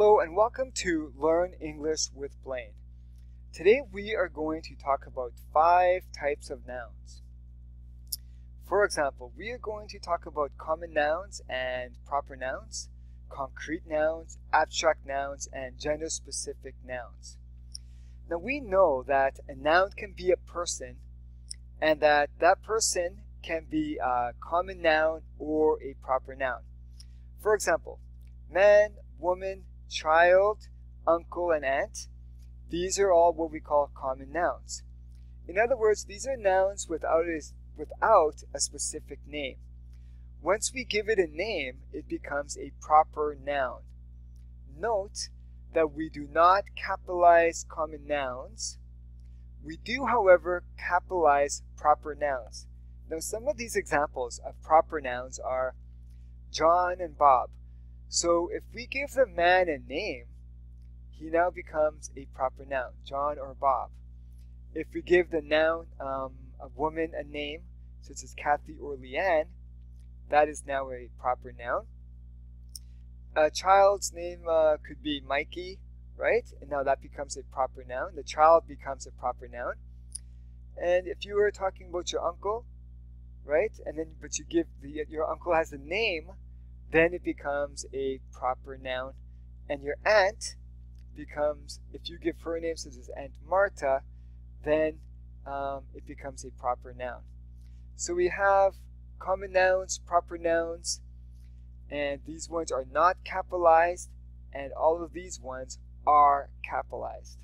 Hello and welcome to Learn English with Blaine. Today we are going to talk about 5 types of nouns. For example, we are going to talk about common nouns and proper nouns, concrete nouns, abstract nouns, and gender-specific nouns. Now we know that a noun can be a person and that person can be a common noun or a proper noun. For example, man, woman, child, uncle, and aunt. These are all what we call common nouns. In other words, these are nouns without a specific name. Once we give it a name, it becomes a proper noun. Note that we do not capitalize common nouns. We do, however, capitalize proper nouns. Now, some of these examples of proper nouns are John and Bob. So if we give the man a name, he now becomes a proper noun, John or Bob. If we give the noun, a woman, a name, such as Kathy or Leanne, that is now a proper noun. A child's name could be Mikey, right? And now that becomes a proper noun. The child becomes a proper noun. And if you were talking about your uncle, right? But you give your uncle has a name, then it becomes a proper noun. And your aunt becomes, if you give her a name such as Aunt Marta, then it becomes a proper noun. So we have common nouns, proper nouns, and these ones are not capitalized, and all of these ones are capitalized.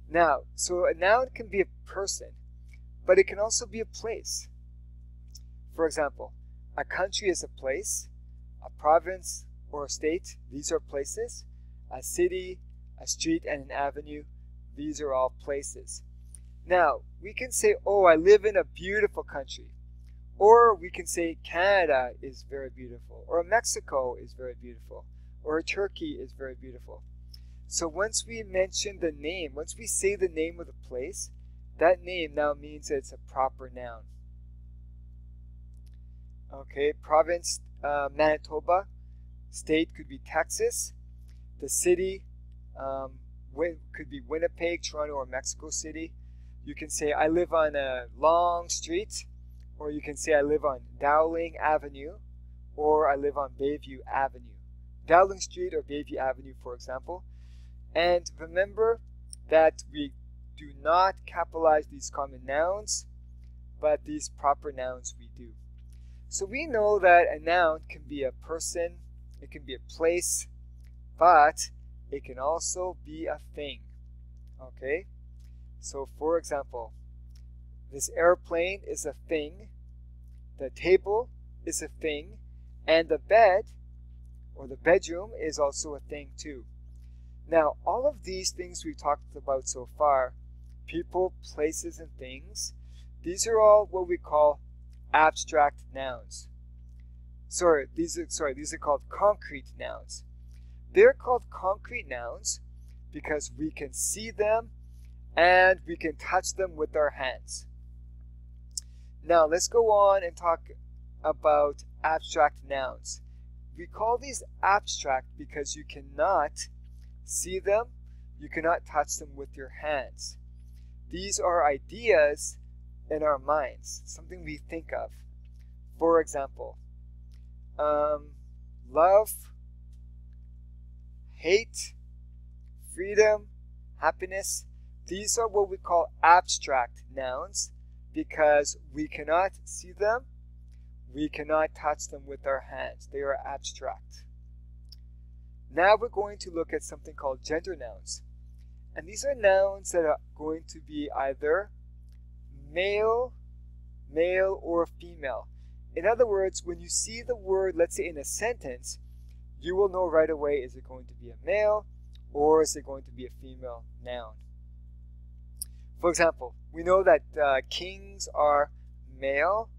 Now, so a noun can be a person, but it can also be a place. For example, a country is a place, a province or a state, these are places. A city, a street, and an avenue, these are all places. Now, we can say, oh, I live in a beautiful country. Or we can say Canada is very beautiful. Or Mexico is very beautiful. Or Turkey is very beautiful. So once we mention the name, once we say the name of the place, that name now means that it's a proper noun. Okay, province, Manitoba. State could be Texas. The city could be Winnipeg, Toronto, or Mexico City. You can say, I live on a long street. Or you can say, I live on Dowling Avenue. Or I live on Bayview Avenue. Dowling Street or Bayview Avenue, for example. And remember that we do not capitalize these common nouns, but these proper nouns we do. So we know that a noun can be a person, it can be a place, but it can also be a thing. Okay? So for example, this airplane is a thing, the table is a thing, and the bed or the bedroom is also a thing too. Now, all of these things we've talked about so far, people, places, and things, these are all what we call abstract nouns. These are called concrete nouns. They're called concrete nouns because we can see them and we can touch them with our hands. Now, let's go on and talk about abstract nouns. We call these abstract because you cannot see them, you cannot touch them with your hands. These are ideas in our minds, something we think of. For example, love, hate, freedom, happiness. These are what we call abstract nouns because we cannot see them, we cannot touch them with our hands. They are abstract. Now we're going to look at something called gender nouns. And these are nouns that are going to be either male, or female. In other words, when you see the word, let's say in a sentence, you will know right away, is it going to be a male or is it going to be a female noun? For example, we know that kings are male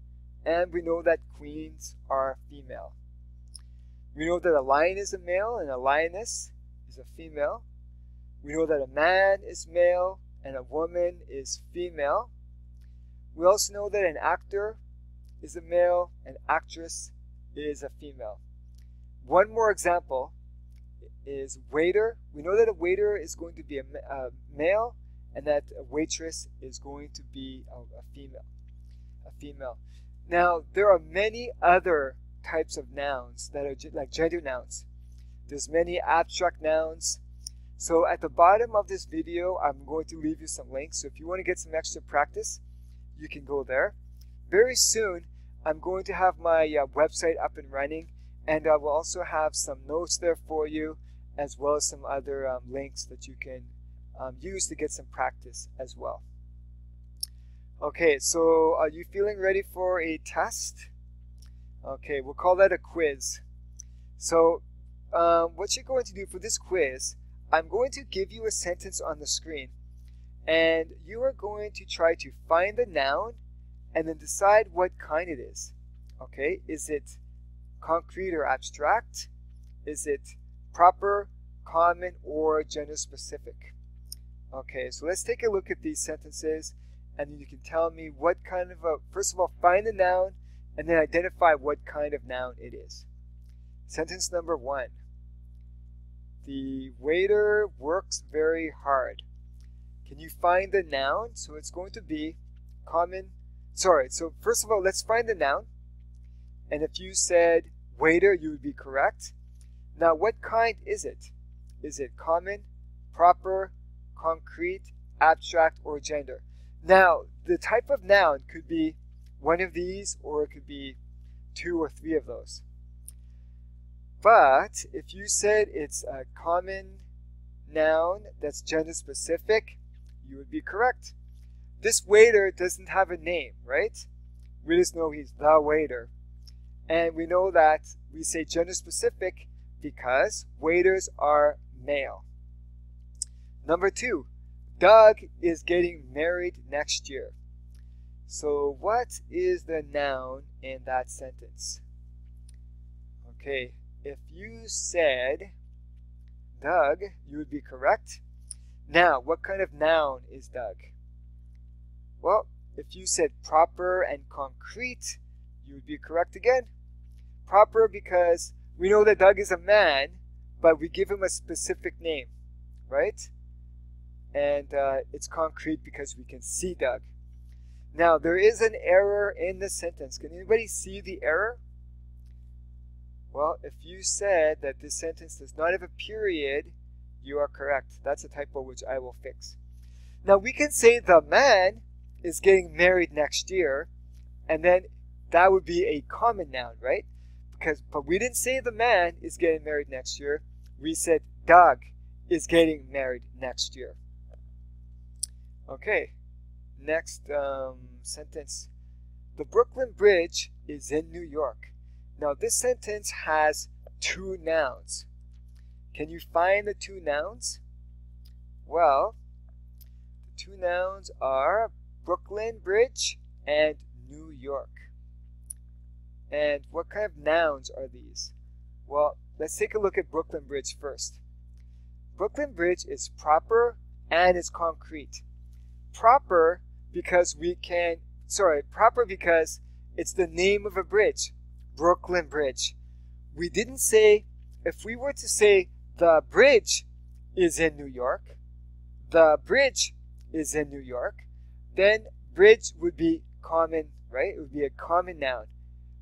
and we know that queens are female. We know that a lion is a male and a lioness is a female. We know that a man is male and a woman is female. We also know that an actor is a male, an actress is a female. One more example is waiter. We know that a waiter is going to be a male, and that a waitress is going to be a female. A female. Now, there are many other types of nouns that are like gender nouns. There's many abstract nouns. So at the bottom of this video, I'm going to leave you some links. So if you want to get some extra practice, you can go there. Very soon, I'm going to have my website up and running, and I will also have some notes there for you, as well as some other links that you can use to get some practice as well. Okay, so are you feeling ready for a test? Okay, we'll call that a quiz. So what you're going to do for this quiz, I'm going to give you a sentence on the screen, and you are going to try to find the noun and then decide what kind it is. Okay, is it concrete or abstract? Is it proper, common, or gender specific? Okay, so let's take a look at these sentences, and you can tell me what kind of first of all, find the noun and then identify what kind of noun it is. Sentence number 1. The waiter works very hard. Can you find the noun? So it's going to be common. Sorry, so first of all, let's find the noun. And if you said waiter, you would be correct. Now, what kind is it? Is it common, proper, concrete, abstract, or gender? Now, the type of noun could be one of these, or it could be 2 or 3 of those. But if you said it's a common noun that's gender specific, you would be correct. This waiter doesn't have a name, right? We just know he's the waiter. And we know that we say gender specific because waiters are male. Number 2, Doug is getting married next year. So what is the noun in that sentence? Okay, if you said Doug, you would be correct. Now, what kind of noun is Doug? Well, if you said proper and concrete, you would be correct again. Proper because we know that Doug is a man, but we give him a specific name, right? And it's concrete because we can see Doug. Now, there is an error in the sentence. Can anybody see the error? Well, if you said that this sentence does not have a period, you are correct. That's a typo which I will fix. Now, we can say the man is getting married next year, and then that would be a common noun, right? But we didn't say the man is getting married next year. We said Doug is getting married next year. Okay, next sentence. The Brooklyn Bridge is in New York. Now this sentence has 2 nouns. Can you find the 2 nouns? Well, the 2 nouns are Brooklyn Bridge and New York. And what kind of nouns are these? Well, let's take a look at Brooklyn Bridge first. Brooklyn Bridge is proper and it's concrete. Proper because it's the name of a bridge, Brooklyn Bridge. We didn't say, if we were to say the bridge is in New York, the bridge is in New York, then bridge would be common, right? It would be a common noun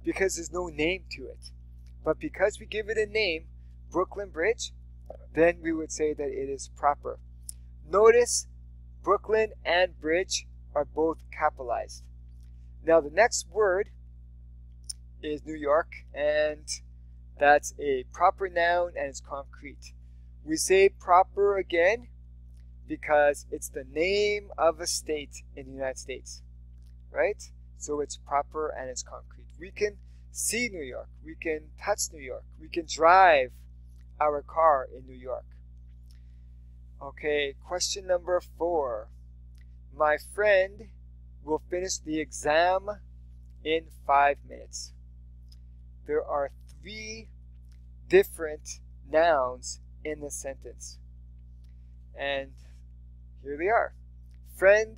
because there's no name to it. But because we give it a name, Brooklyn Bridge, then we would say that it is proper. Notice Brooklyn and bridge are both capitalized. Now the next word is New York, and that's a proper noun and it's concrete. We say proper again because it's the name of a state in the United States, right? So it's proper and it's concrete. We can see New York, we can touch New York, we can drive our car in New York. Okay, question number 4. My friend will finish the exam in 5 minutes. There are 3 different nouns in the sentence. And here they are. Friend,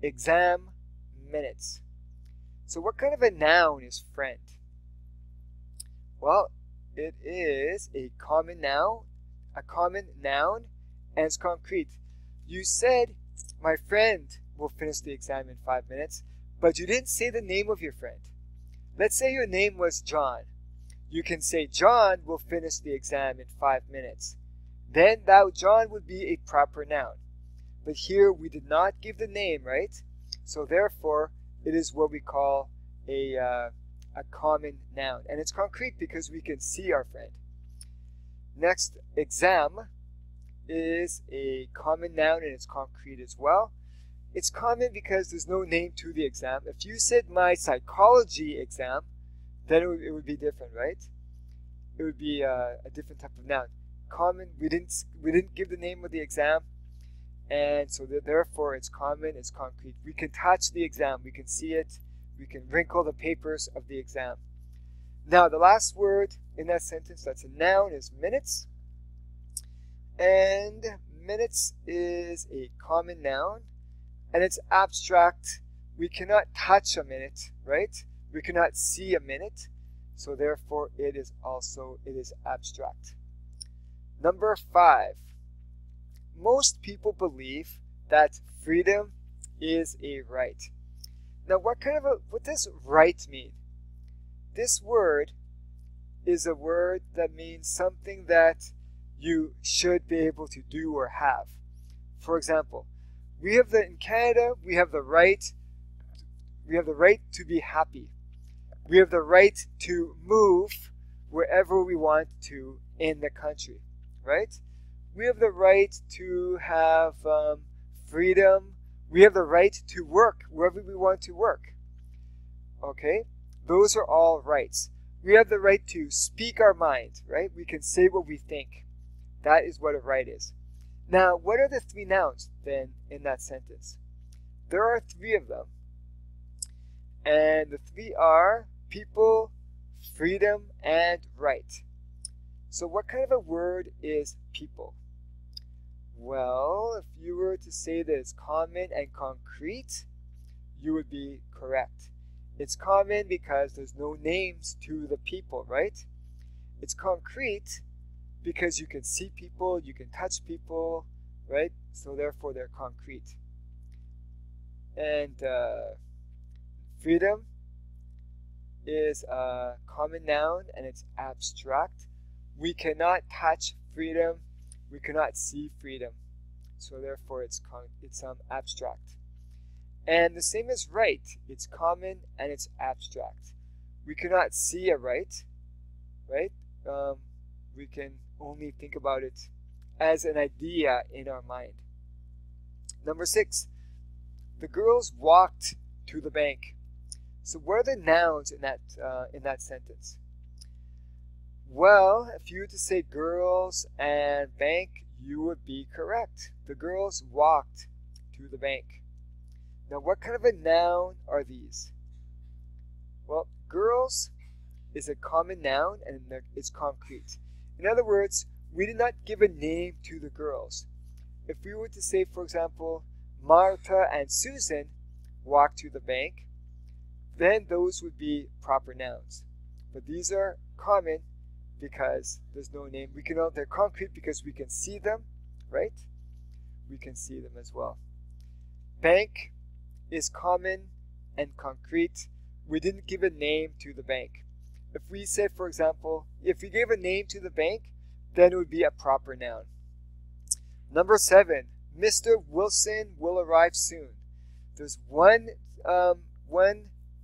exam, minutes. So what kind of a noun is friend? Well, it is a common noun a common noun, and it's concrete. You said, my friend will finish the exam in 5 minutes, but you didn't say the name of your friend. Let's say your name was John. You can say John will finish the exam in 5 minutes. Then that John would be a proper noun. But here we did not give the name, right? So therefore, it is what we call a common noun. And it's concrete because we can see our friend. Next, exam is a common noun and it's concrete as well. It's common because there's no name to the exam. If you said my psychology exam, then it would be different, right? It would be a different type of noun. Common, we didn't give the name of the exam, and so therefore it's common, it's concrete. We can touch the exam, we can see it, we can wrinkle the papers of the exam. Now the last word in that sentence that's a noun is minutes. And minutes is a common noun and it's abstract. We cannot touch a minute, right? We cannot see a minute. So therefore it is abstract. Number 5. Most people believe that freedom is a right. Now what does right mean? This word is a word that means something that you should be able to do or have. For example, in Canada, we have the right to be happy. We have the right to move wherever we want to in the country, right? We have the right to have freedom. We have the right to work wherever we want to work. Okay? Those are all rights. We have the right to speak our mind, right? We can say what we think. That is what a right is. Now, what are the 3 nouns then in that sentence? There are 3 of them. And the 3 are people, freedom, and right. So what kind of a word is people? Well, if you were to say that it's common and concrete, you would be correct. It's common because there's no names to the people, right? It's concrete because you can see people, you can touch people, right? So therefore they're concrete. And freedom is a common noun and it's abstract. We cannot touch freedom. We cannot see freedom. So therefore it's abstract. And the same as right. It's common and it's abstract. We cannot see a right, right? We can only think about it as an idea in our mind. Number 6, the girls walked to the bank. So what are the nouns in that sentence? Well, if you were to say girls and bank, you would be correct. The girls walked to the bank. Now, what kind of a noun are these? Well, girls is a common noun and it's concrete. In other words, we did not give a name to the girls. If we were to say, for example, Martha and Susan walked to the bank, then those would be proper nouns. But these are common because there's no name. They're concrete because we can see them, right? We can see them as well. Bank is common and concrete. We didn't give a name to the bank. If we said, for example, if we gave a name to the bank, then it would be a proper noun. Number 7, Mr. Wilson will arrive soon. There's one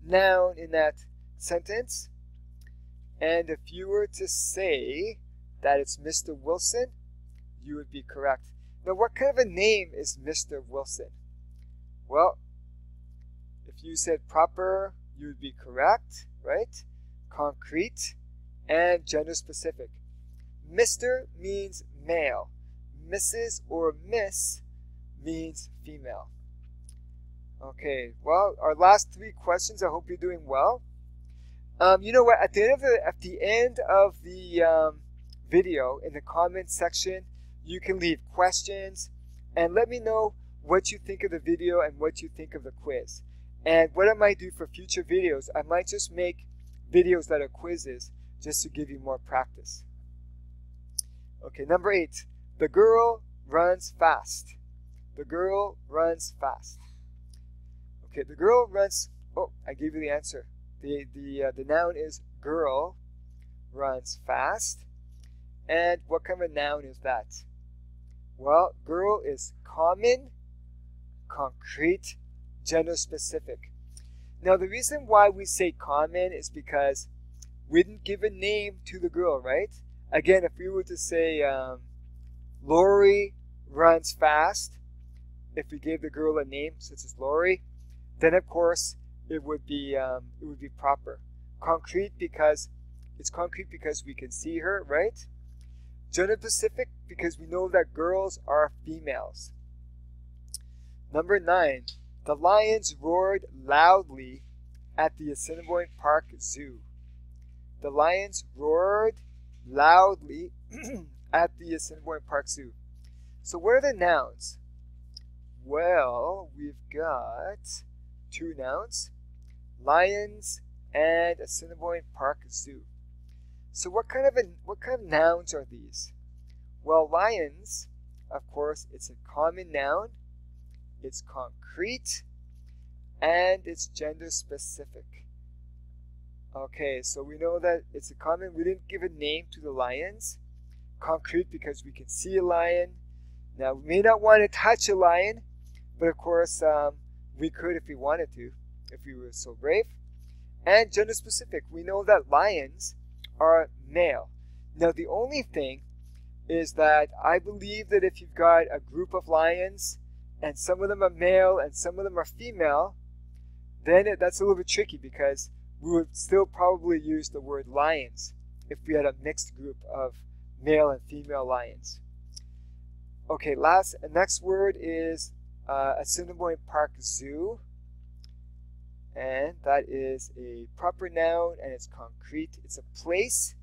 noun in that sentence, and if you were to say that it's Mr. Wilson, you would be correct. Now, what kind of a name is Mr. Wilson? Well, if you said proper, you would be correct, right? Concrete and gender specific. Mr. means male. Mrs. or Miss means female. Okay, well, our last 3 questions. I hope you're doing well. You know what? At the end of the video, in the comments section, you can leave questions and let me know what you think of the video and what you think of the quiz. And what I might do for future videos, I might just make videos that are quizzes just to give you more practice. Okay, number 8. The girl runs fast. The girl runs fast. Okay, the girl runs. Oh, I gave you the answer. The noun is girl runs fast. And what kind of a noun is that? Well, girl is common, concrete, gender specific. Now, the reason why we say common is because we didn't give a name to the girl, right? Again, if we were to say Lori runs fast, if we gave the girl a name such as Lori, then of course it would be proper. Concrete because it's concrete because we can see her, right? Gender specific because we know that girls are females. Number 9. The lions roared loudly at the Assiniboine Park Zoo. The lions roared loudly at the Assiniboine Park Zoo. So what are the nouns? Well, we've got 2 nouns, lions and Assiniboine Park Zoo. So what kind of nouns are these? Well, lions, of course, it's a common noun, it's concrete, and it's gender specific. Okay, so we know that it's a common. We didn't give a name to the lions. Concrete because we can see a lion. Now, we may not want to touch a lion, but of course, we could if we wanted to, if we were so brave. And gender specific. We know that lions are male. Now, the only thing is that I believe that if you've got a group of lions and some of them are male and some of them are female, then that's a little bit tricky because we would still probably use the word lions if we had a mixed group of male and female lions. Okay, next word is Assiniboine Park Zoo. And that is a proper noun and it's concrete. It's a place,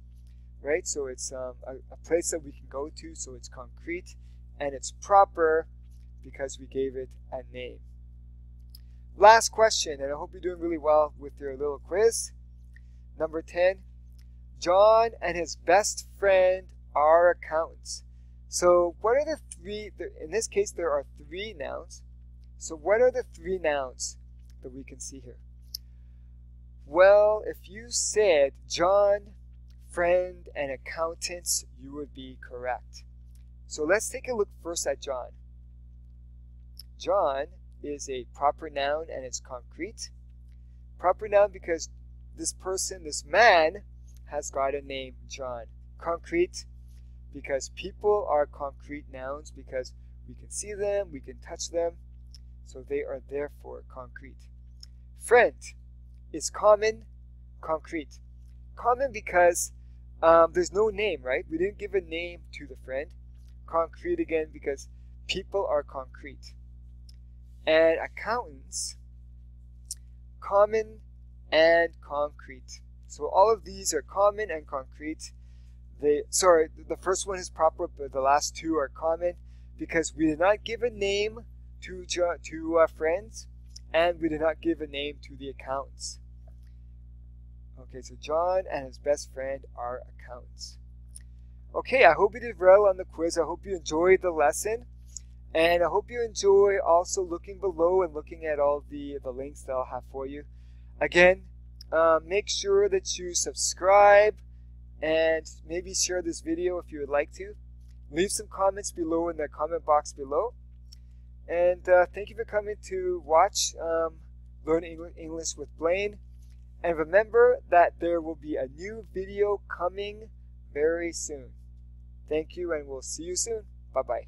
right? So it's a place that we can go to, so it's concrete. And it's proper because we gave it a name. Last question, and I hope you're doing really well with your little quiz. Number 10, John and his best friend are accountants. So what are the 3, in this case there are 3 nouns. So what are the 3 nouns that we can see here? Well, if you said John, friend, and accountants, you would be correct. So let's take a look first at John. John is a proper noun and it's concrete. Proper noun because this person, this man, has got a name, John. Concrete because people are concrete nouns because we can see them, we can touch them, so they are therefore concrete. Friend is common, concrete. Common because there's no name, right? We didn't give a name to the friend. Concrete again because people are concrete. And accountants, common and concrete. So all of these are common and concrete. The first one is proper, but the last 2 are common because we did not give a name to friends, and we did not give a name to the accountants. Okay, so John and his best friend are accountants. Okay, I hope you did well on the quiz. I hope you enjoyed the lesson. And I hope you enjoy also looking below and looking at all the links that I'll have for you. Again, make sure that you subscribe and maybe share this video if you would like to. Leave some comments below in the comment box below. And thank you for coming to watch Learn English with Blaine. And remember that there will be a new video coming very soon. Thank you, and we'll see you soon. Bye-bye.